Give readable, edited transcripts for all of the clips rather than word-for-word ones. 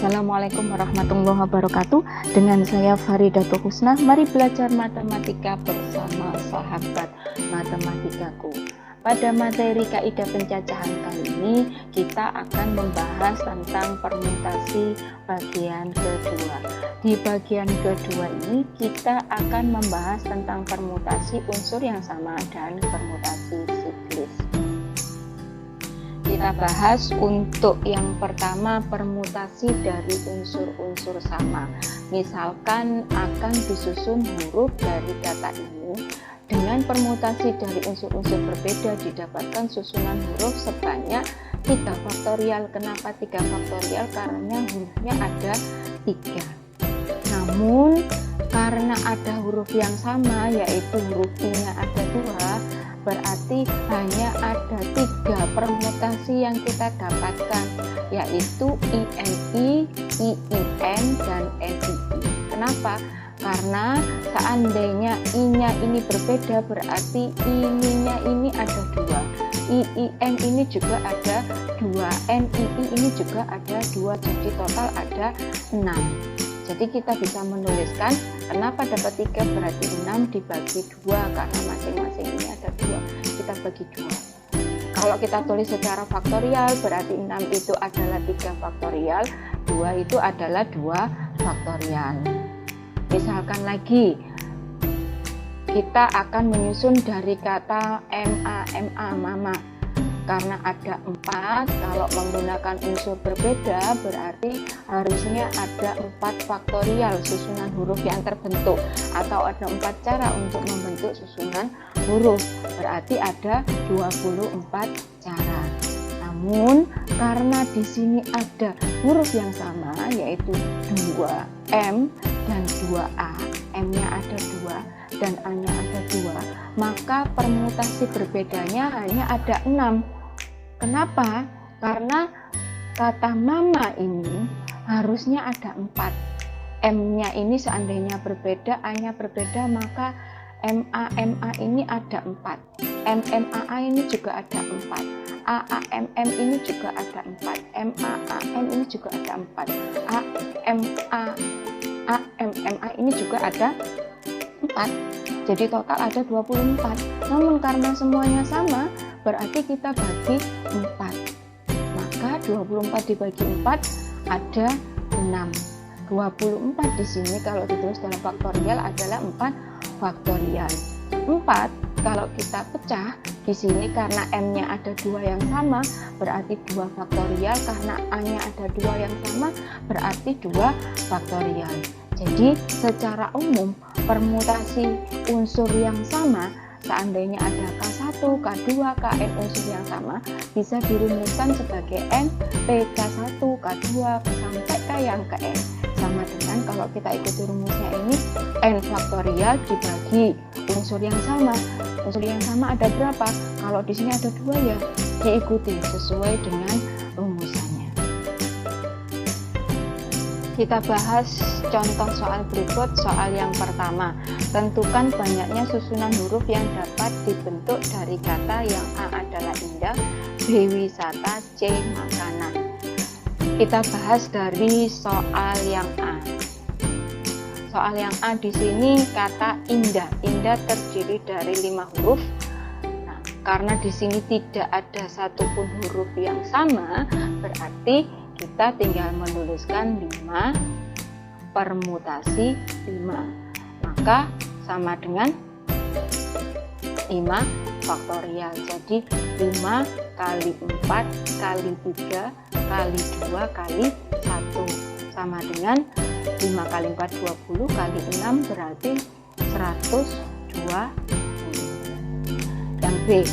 Assalamualaikum warahmatullahi wabarakatuh. Dengan saya Faridatul Husna. Mari belajar matematika bersama sahabat matematikaku. Pada materi kaidah pencacahan kali ini kita akan membahas tentang permutasi bagian kedua. Di bagian kedua ini kita akan membahas tentang permutasi unsur yang sama dan permutasi siklis. Kita bahas untuk yang pertama permutasi dari unsur-unsur sama. Misalkan akan disusun huruf dari kata ini dengan permutasi dari unsur-unsur berbeda didapatkan susunan huruf sebanyak 3 faktorial. Kenapa 3 faktorial? Karena hurufnya ada 3. Namun karena ada huruf yang sama, yaitu huruf I-nya ada 2, berarti hanya ada 3 permutasi yang kita dapatkan, yaitu INI, IIN, dan EII. Kenapa? Karena seandainya I-nya ini berbeda, berarti INI-nya ini ada 2, IIN ini juga ada 2, NII ini juga ada 2, jadi total ada 6. Jadi kita bisa menuliskan kenapa dapat 3, berarti 6 dibagi 2, karena masing-masing ini ada 2, kita bagi 2. Kalau kita tulis secara faktorial, berarti 6 itu adalah 3 faktorial, 2 itu adalah 2 faktorial. Misalkan lagi, kita akan menyusun dari kata MA, mama. Karena ada 4, kalau menggunakan unsur berbeda berarti harusnya ada 4 faktorial susunan huruf yang terbentuk, atau ada 4 cara untuk membentuk susunan huruf, berarti ada 24 cara. Namun karena di sini ada huruf yang sama, yaitu 2M dan 2A, M-nya ada 2 dan A-nya ada 2, maka permutasi berbedanya hanya ada 6. Kenapa? Karena kata mama ini harusnya ada 4. M-nya ini seandainya berbeda, A-nya berbeda, maka MA ini ada 4. MMAA ini juga ada 4. AAMM ini juga ada 4. MAAN ini juga ada 4. AMMA ini juga ada 4. Jadi total ada 24. Namun karena semuanya sama, berarti kita bagi 4. Maka 24 dibagi 4 ada 6. 24 di sini kalau ditulis dalam faktorial adalah 4 faktorial. 4 kalau kita pecah di sini, karena M-nya ada 2 yang sama, berarti 2 faktorial. Karena A-nya ada 2 yang sama, berarti 2 faktorial. Jadi secara umum permutasi unsur yang sama, seandainya ada K1, K2, Kn unsur yang sama, bisa dirumuskan sebagai N, PK1, K2, sampai K yang ke N. Sama dengan kalau kita ikuti rumusnya ini, N faktorial dibagi unsur yang sama. Unsur yang sama ada berapa? Kalau di sini ada 2, ya diikuti sesuai dengan rumusannya. Kita bahas contoh soal berikut. Soal yang pertama, tentukan banyaknya susunan huruf yang dapat dibentuk dari kata yang A adalah indah, B wisata, C makanan. Kita bahas dari soal yang A. Soal yang A di sini kata indah. Indah terdiri dari 5 huruf. Nah, karena di sini tidak ada satupun huruf yang sama, berarti kita tinggal menuliskan 5 permutasi 5. Maka sama dengan 5 faktorial. Jadi 5 kali 4 kali 3 kali 2 kali 1 sama dengan 5 kali 4 20 kali 6 berarti 120.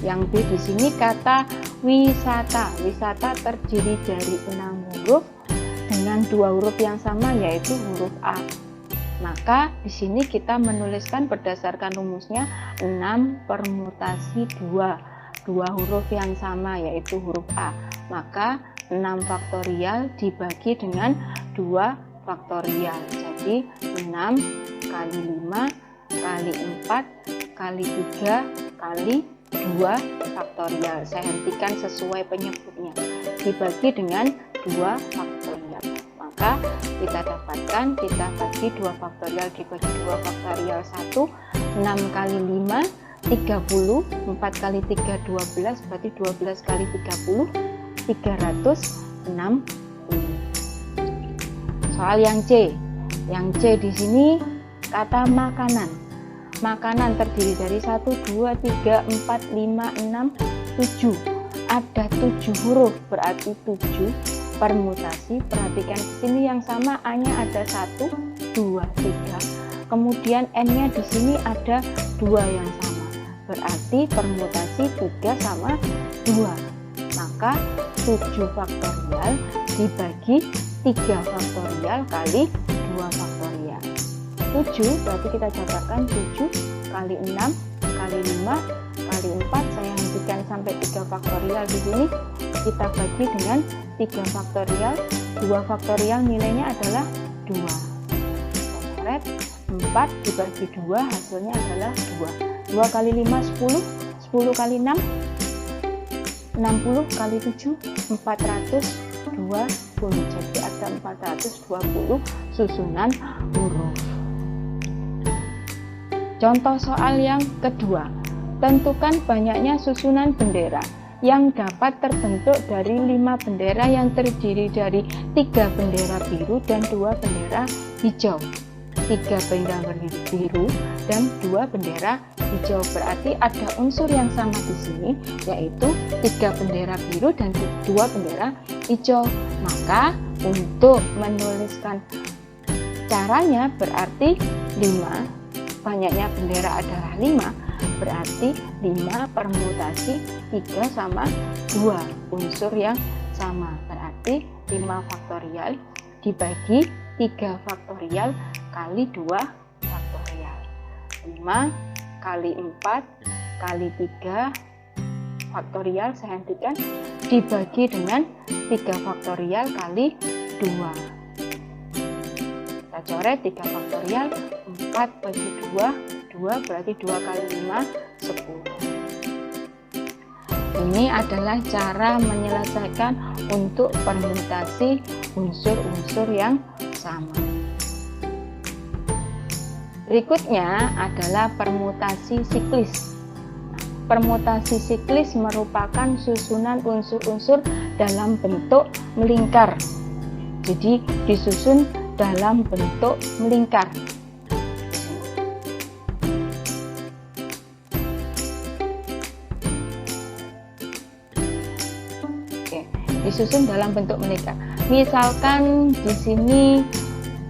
Yang B di sini kata wisata. Wisata terdiri dari 6 huruf dengan 2 huruf yang sama, yaitu huruf A. Maka di sini kita menuliskan berdasarkan rumusnya 6 permutasi 2 huruf yang sama, yaitu huruf A. Maka 6 faktorial dibagi dengan 2 faktorial. Jadi 6 kali 5 kali 4 kali 3 kali 2 faktorial. Saya hentikan sesuai penyebutnya. Dibagi dengan 2 faktorial. Maka kita dapatkan, kita bagi 2 faktorial dibagi 2 faktorial 1, 6 kali 5, 30, 4 kali 3, 12, berarti 12 kali 30, 360. Soal yang C. Yang C di sini kata makanan. Makanan terdiri dari 1, 2, 3, 4, 5, 6, 7. Ada 7 huruf, berarti 7 permutasi. Perhatikan di sini yang sama A-nya ada 1, 2, 3. Kemudian N-nya di sini ada 2 yang sama. Berarti permutasi 3 sama 2. Maka 7 faktorial dibagi 3 faktorial kali 2 faktorial. 7 berarti kita jabarkan 7 kali 6 kali 5 kali 4. Saya hentikan sampai 3 faktorial di sini. Kita bagi dengan 3 faktorial. 2 faktorial nilainya adalah 2. Coret 4 dibagi 2 hasilnya adalah 2. 2 kali 5 10, 10 kali 6 60 kali 7 420. Jadi ada 420 susunan huruf. Contoh soal yang kedua. Tentukan banyaknya susunan bendera yang dapat terbentuk dari 5 bendera yang terdiri dari 3 bendera biru dan 2 bendera hijau. 3 bendera biru dan 2 bendera hijau, berarti ada unsur yang sama di sini, yaitu 3 bendera biru dan 2 bendera hijau. Maka untuk menuliskan caranya berarti 5, banyaknya bendera adalah 5, berarti 5 permutasi 3 sama 2 unsur yang sama, berarti 5 faktorial dibagi 3 faktorial kali 2 faktorial. 5 kali 4 kali 3 faktorial saya hentikan dibagi dengan 3 faktorial kali 2. Kita coret 3 faktorial, 4 bagi 2, 2 berarti 2 kali 5, 10. Ini adalah cara menyelesaikan untuk permutasi unsur-unsur yang sama. Berikutnya adalah permutasi siklis. Permutasi siklis merupakan susunan unsur-unsur dalam bentuk melingkar. Jadi disusun dalam bentuk melingkar. Oke, disusun dalam bentuk melingkar. Misalkan di sini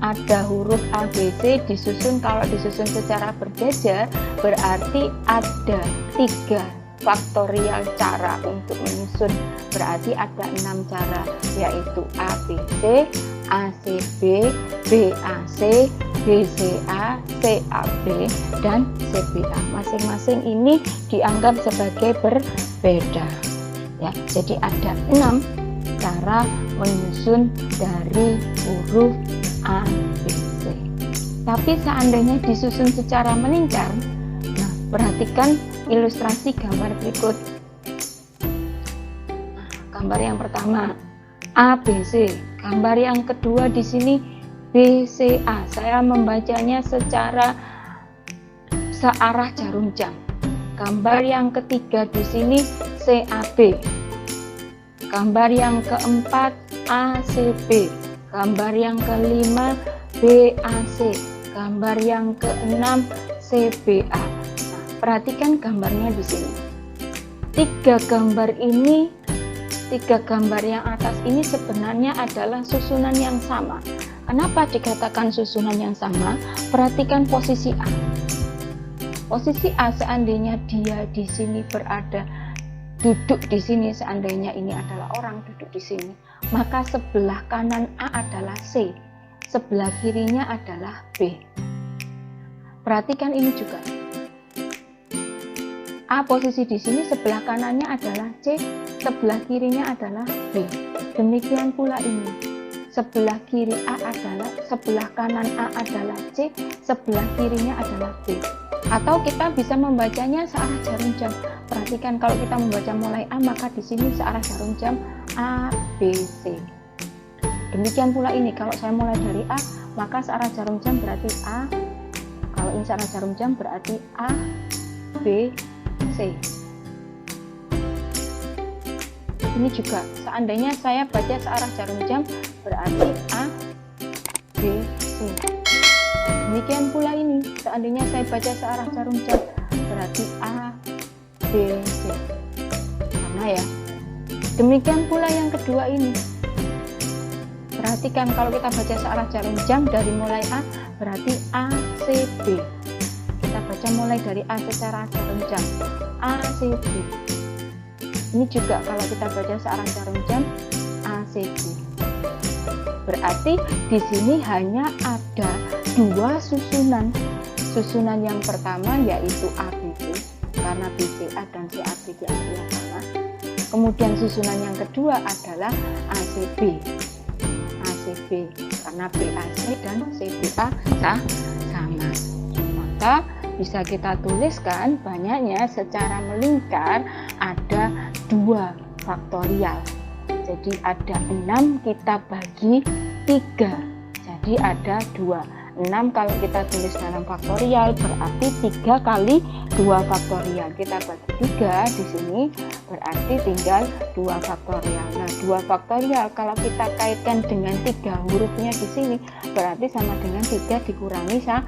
ada huruf A, B, C disusun, kalau disusun secara berjejer berarti ada 3 faktorial cara untuk menyusun, berarti ada 6 cara, yaitu A, B, C, A, C, B, B, A, C, B, C, A, C, A, B, dan C, B, A. Masing-masing ini dianggap sebagai berbeda. Ya, jadi ada 6 cara menyusun dari huruf A, B, C. Tapi seandainya disusun secara melingkar, nah perhatikan ilustrasi gambar berikut. Gambar yang pertama A, B, C. Gambar yang kedua di sini B, C, A. Saya membacanya secara searah jarum jam. Gambar yang ketiga di sini C, A, B. Gambar yang keempat A, C, B. Gambar yang kelima BAC, gambar yang keenam CBA. Nah, perhatikan gambarnya di sini. 3 gambar ini, 3 gambar yang atas ini sebenarnya adalah susunan yang sama. Kenapa dikatakan susunan yang sama? Perhatikan posisi A. Posisi A seandainya dia di sini berada duduk di sini, seandainya ini adalah orang duduk di sini, maka sebelah kanan A adalah C, sebelah kirinya adalah B. Perhatikan ini juga. A posisi di sini, sebelah kanannya adalah C, sebelah kirinya adalah B. Demikian pula ini. Sebelah kiri A adalah, sebelah kanan A adalah C, sebelah kirinya adalah B. Atau kita bisa membacanya searah jarum jam. Perhatikan kalau kita membaca mulai A, maka di sini searah jarum jam A, B, C. Demikian pula ini, kalau saya mulai dari A, maka searah jarum jam berarti A. Kalau ini searah jarum jam berarti A, B, C. Ini juga, seandainya saya baca searah jarum jam berarti A, B, C. Demikian pula ini, seandainya saya baca searah jarum jam berarti A, B, C. Sama ya. Demikian pula yang kedua ini. Perhatikan kalau kita baca searah jarum jam dari mulai A berarti A, C, B. Kita baca mulai dari A secara jarum jam. A, C, B. Ini juga kalau kita baca searah jarum jam A, C, B. Berarti di sini hanya ada dua susunan. Susunan yang pertama yaitu ABC, karena BCA dan CAB di artinya sama. Kemudian susunan yang kedua adalah ACB. ACB karena BAC dan CBA sama. Maka bisa kita tuliskan banyaknya secara melingkar ada 2 faktorial. Jadi ada 6 kita bagi 3. Jadi ada 2. 6 kalau kita tulis dalam faktorial berarti 3 kali 2 faktorial. Kita bagi 3 di sini berarti tinggal 2 faktorial. Nah, 2 faktorial kalau kita kaitkan dengan 3 hurufnya di sini berarti sama dengan 3 dikurangi 1.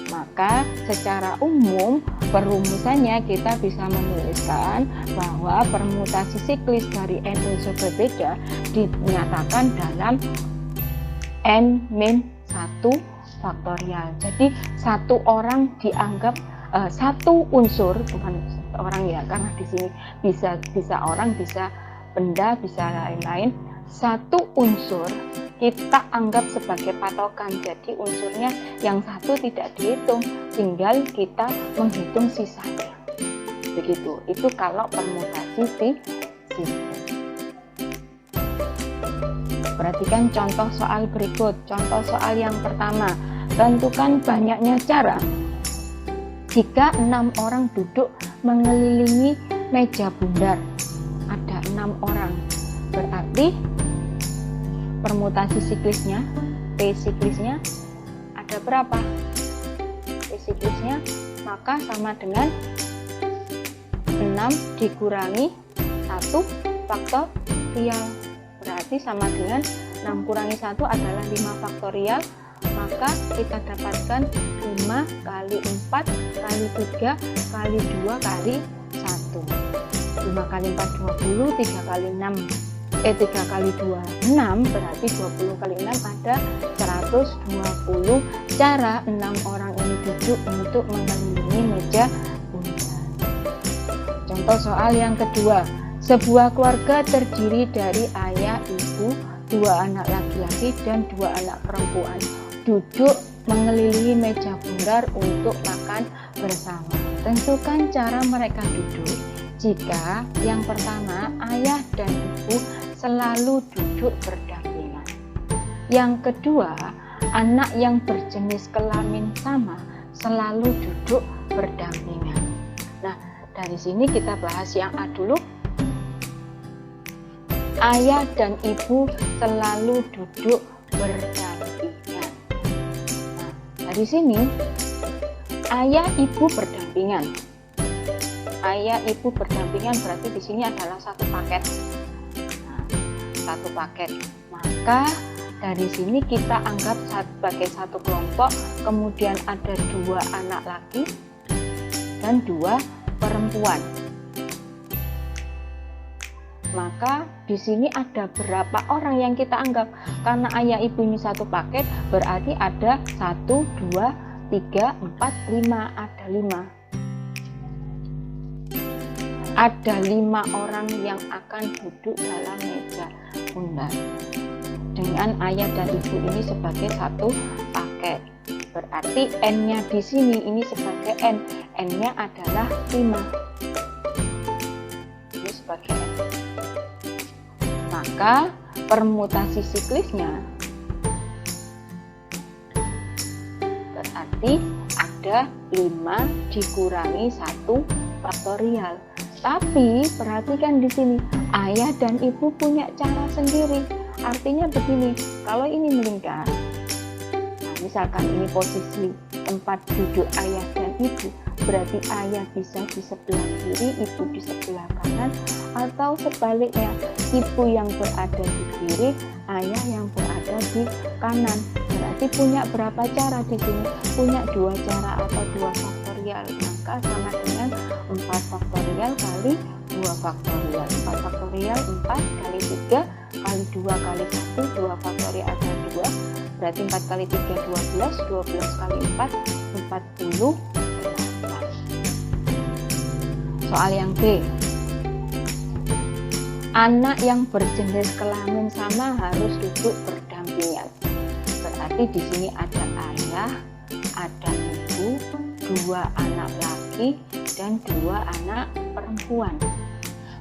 Maka secara umum perumusannya kita bisa menuliskan bahwa permutasi siklis dari n unsur berbeda dinyatakan dalam n-1 faktorial. Jadi satu orang dianggap satu unsur, bukan orang ya, karena di sini bisa orang, bisa benda, bisa lain-lain. Satu unsur kita anggap sebagai patokan. Jadi unsurnya yang satu tidak dihitung, tinggal kita menghitung sisanya. Begitu. Itu kalau permutasi siklis. Perhatikan contoh soal berikut. Contoh soal yang pertama, tentukan banyaknya cara jika 6 orang duduk mengelilingi meja bundar. Ada 6 orang, berarti permutasi siklisnya, P siklisnya ada berapa? P siklisnya maka sama dengan 6 dikurangi 1 faktorial. Berarti sama dengan 6 kurangi 1 adalah 5 faktorial. Maka kita dapatkan 5 kali 4 kali 3 kali 2 kali 1. 5 kali 4 20, 3 kali 6 3 kali 2 6, berarti 20 kali 6 ada 120 cara 6 orang ini duduk untuk mengelilingi meja bundar. Contoh soal yang kedua, sebuah keluarga terdiri dari ayah, ibu, 2 anak laki-laki dan 2 anak perempuan duduk mengelilingi meja bundar untuk makan bersama. Tentukan cara mereka duduk jika yang pertama ayah dan ibu selalu duduk berdampingan. Yang kedua, anak yang berjenis kelamin sama selalu duduk berdampingan. Nah, dari sini kita bahas yang A dulu. Ayah dan ibu selalu duduk berdampingan. Nah, dari sini ayah ibu berdampingan. Ayah ibu berdampingan berarti di sini adalah satu paket. Satu paket. Maka dari sini kita anggap sebagai satu kelompok, kemudian ada 2 anak laki dan 2 perempuan. Maka di sini ada berapa orang yang kita anggap? Karena ayah ibu ini satu paket, berarti ada 1, 2, 3, 4, 5, ada 5. Ada 5 orang yang akan duduk dalam meja bundar dengan ayah dan ibu ini sebagai satu paket. Berarti n-nya di sini ini sebagai n. N-nya adalah 5. Ini sebagai n. Maka permutasi siklisnya berarti ada 5 dikurangi 1 faktorial. Tapi perhatikan di sini, ayah dan ibu punya cara sendiri. Artinya begini, kalau ini melingkar, nah misalkan ini posisi tempat duduk ayah dan ibu, berarti ayah bisa di sebelah kiri, ibu di sebelah kanan, atau sebaliknya, ibu yang berada di kiri, ayah yang berada di kanan. Berarti punya berapa cara di sini? Punya 2 cara atau 2 faktorial, maka sama dengan 4 faktorial kali 2 faktorial. 4 faktorial 4 kali 3 kali 2 kali 1, 2 faktorial ada 2, berarti 4 kali 3 12, 12 kali 4 40. Soal yang B, anak yang berjenis kelamin sama harus duduk berdampingan. Berarti di sini ada ayah, ada ibu, 2 anak laki dan 2 anak perempuan.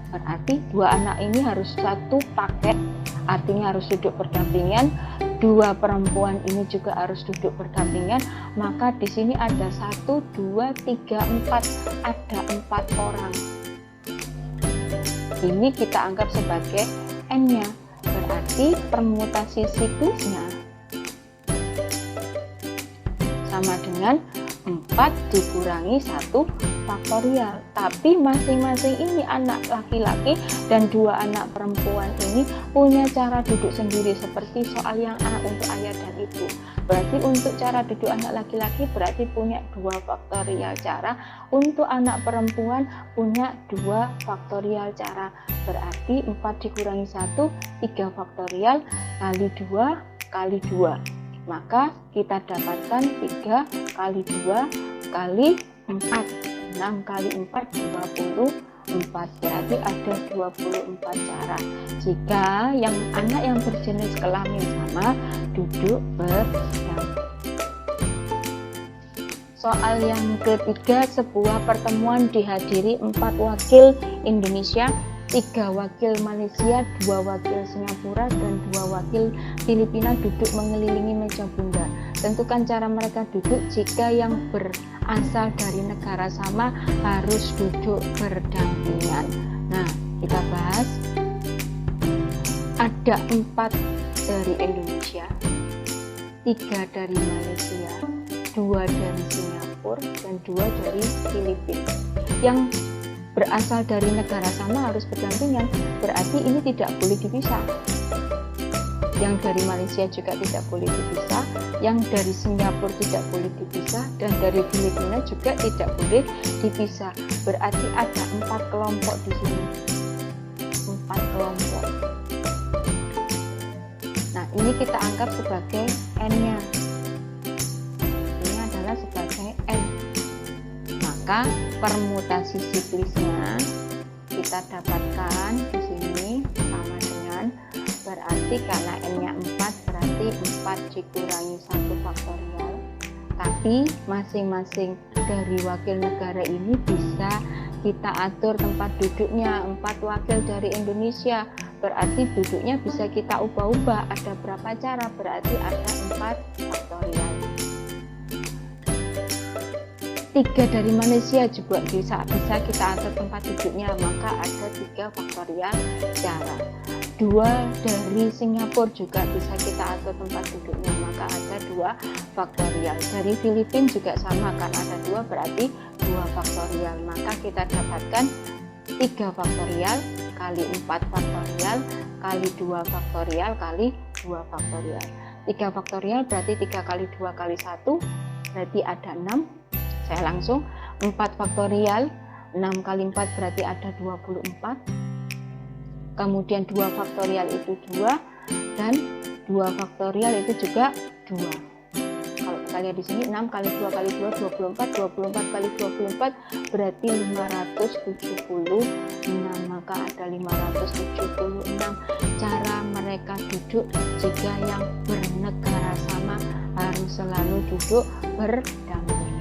Berarti 2 anak ini harus satu paket, artinya harus duduk berdampingan. 2 perempuan ini juga harus duduk berdampingan. Maka di sini ada 1, 2, 3, 4, ada 4 orang. Ini kita anggap sebagai N-nya. Berarti permutasi siklusnya sama dengan 4 dikurangi 1 faktorial. Tapi masing-masing ini anak laki-laki dan 2 anak perempuan ini punya cara duduk sendiri, seperti soal yang A untuk ayah dan ibu. Berarti untuk cara duduk anak laki-laki berarti punya 2 faktorial cara, untuk anak perempuan punya 2 faktorial cara. Berarti 4 dikurangi 1, 3 faktorial kali 2 kali 2. Maka kita dapatkan 3 kali 2 kali 4. 6 kali 4 24. Berarti ada 24 cara jika anak yang berjenis kelamin sama duduk berdampingan. Soal yang ketiga, sebuah pertemuan dihadiri 4 wakil Indonesia, 3 wakil Malaysia, 2 wakil Singapura, dan 2 wakil Filipina duduk mengelilingi meja bunda. Tentukan cara mereka duduk jika yang berasal dari negara sama harus duduk berdampingan. Nah, kita bahas. Ada 4 dari Indonesia, 3 dari Malaysia, 2 dari Singapura, dan 2 dari Filipina. Yang berasal dari negara sama harus berdampingan, berarti ini tidak boleh dipisah. Yang dari Malaysia juga tidak boleh dipisah, yang dari Singapura tidak boleh dipisah, dan dari Filipina juga tidak boleh dipisah. Berarti ada 4 kelompok di sini. 4 kelompok. Nah, ini kita anggap sebagai N-nya. Ini adalah sebagai N. Maka permutasi siklisnya kita dapatkan di sini sama dengan, berarti karena N-nya 4 berarti 4 dikurangi 1 faktorial. Tapi masing-masing dari wakil negara ini bisa kita atur tempat duduknya. 4 wakil dari Indonesia berarti duduknya bisa kita ubah-ubah. Ada berapa cara? Berarti ada 4 faktorial. 3 dari Malaysia juga bisa kita atur tempat duduknya, maka ada 3 faktorial cara. 2 dari Singapura juga bisa kita atur tempat duduknya, maka ada 2 faktorial. Dari Filipina juga sama, karena ada 2 berarti 2 faktorial, maka kita dapatkan 3 faktorial kali 4 faktorial kali 2 faktorial kali 2 faktorial. 3 faktorial berarti 3 kali 2 kali 1 berarti ada 6. Saya langsung 4 faktorial 6 kali 4 berarti ada 24. Kemudian 2 faktorial itu 2 dan 2 faktorial itu juga 2. Kalau kita lihat di sini 6 kali 2 kali 2 24, 24 kali 24 berarti 576. Maka ada 576 cara mereka duduk jika yang bernegara sama harus selalu duduk berdampingan.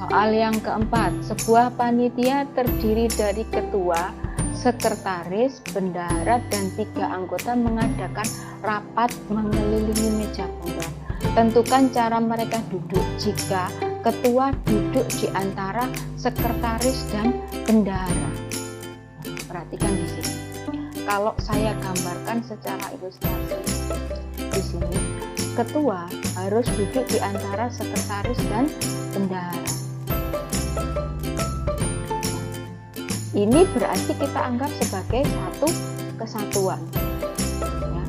Soal yang keempat, sebuah panitia terdiri dari ketua, sekretaris, bendahara, dan 3 anggota mengadakan rapat mengelilingi meja bunda. Tentukan cara mereka duduk jika ketua duduk di antara sekretaris dan bendahara. Perhatikan di sini. kalau saya gambarkan secara ilustrasi di sini, ketua harus duduk di antara sekretaris dan bendahara. Ini berarti kita anggap sebagai satu kesatuan. Ya.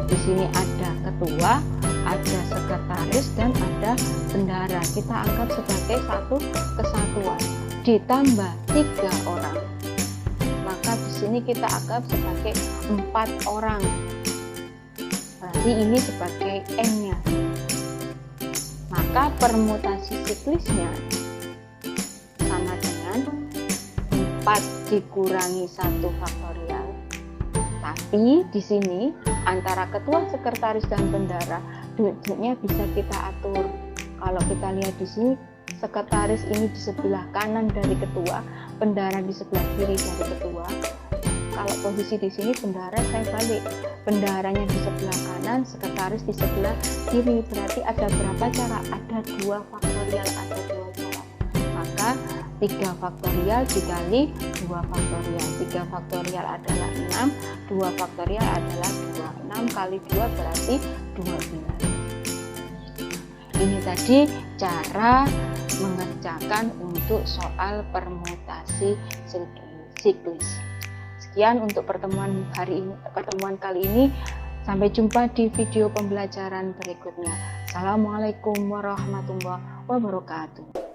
Di sini ada ketua, ada sekretaris, dan ada bendahara. Kita anggap sebagai satu kesatuan. Ditambah 3 orang, maka di sini kita anggap sebagai 4 orang. Berarti ini sebagai N-nya. Maka permutasi siklisnya sama dengan 4 dikurangi 1 faktorial. Tapi di sini antara ketua, sekretaris, dan bendahara duduknya bisa kita atur. Kalau kita lihat di sini, sekretaris ini di sebelah kanan dari ketua, bendahara di sebelah kiri dari ketua. Kalau posisi di sini bendahara saya balik, bendaharanya di sebelah kanan, sekretaris di sebelah kiri. Berarti ada berapa cara? Ada 2 faktorial, ada 2 cara. Maka 3 faktorial dikali 2 faktorial. 3 faktorial adalah 6, 2 faktorial adalah 2. 6 kali 2 berarti 12. Ini tadi cara mengerjakan untuk soal permutasi siklis. Sekian untuk pertemuan kali ini. Sampai jumpa di video pembelajaran berikutnya. Assalamualaikum warahmatullahi wabarakatuh.